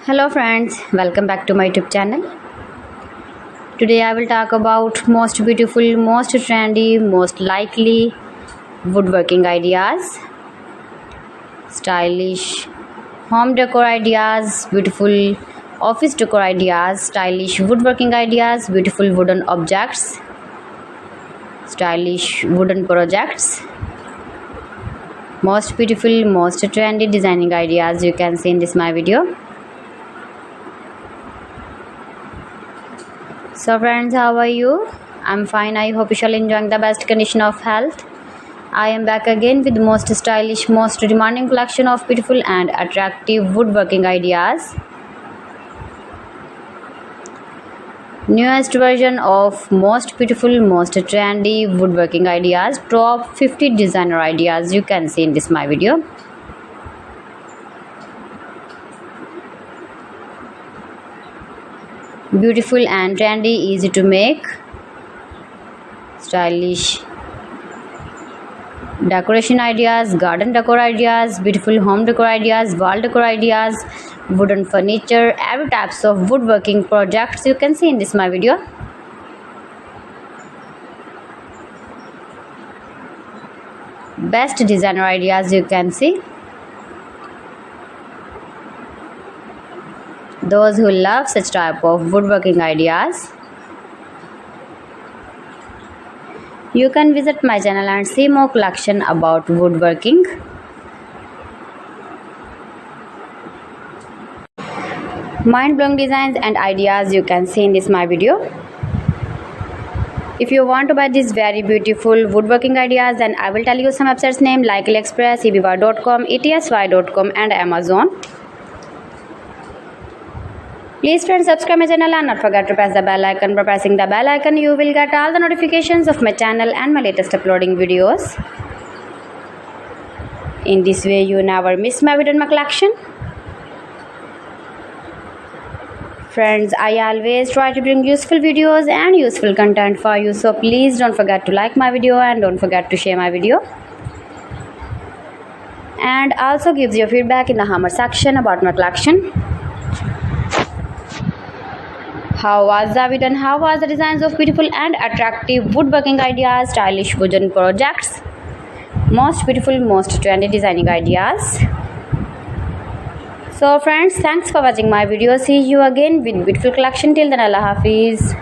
Hello friends, welcome back to my YouTube channel. Today I will talk about most beautiful, most trendy, most likely woodworking ideas, stylish home decor ideas, beautiful office decor ideas, stylish woodworking ideas, beautiful wooden objects, stylish wooden projects, most beautiful, most trendy designing ideas you can see in this my video. So friends, how are you? I'm fine. I hope you shall enjoying the best condition of health. I am back again with the most stylish, most demanding collection of beautiful and attractive woodworking ideas. Newest version of most beautiful, most trendy woodworking ideas. Top 50 designer ideas you can see in this my video. Beautiful and trendy, easy to make, stylish decoration ideas, garden decor ideas, beautiful home decor ideas, wall decor ideas, wooden furniture, every types of woodworking projects you can see in this my video. Best designer ideas you can see. Those who love such type of woodworking ideas, you can visit my channel and see more collection about woodworking. Mind-blowing designs and ideas you can see in this my video. If you want to buy these very beautiful woodworking ideas, then I will tell you some websites name like AliExpress, eBay.com, ETSY.com and Amazon. Please friends, subscribe my channel and not forget to press the bell icon. By pressing the bell icon, you will get all the notifications of my channel and my latest uploading videos. In this way, you never miss my video in my collection. Friends, I always try to bring useful videos and useful content for you. So please don't forget to like my video and don't forget to share my video. And also gives your feedback in the comment section about my collection. How was the video and how was the designs of beautiful and attractive woodworking ideas, stylish wooden projects, most beautiful, most trendy designing ideas. So friends, thanks for watching my video. See you again with beautiful collection. Till then, Allah Hafiz.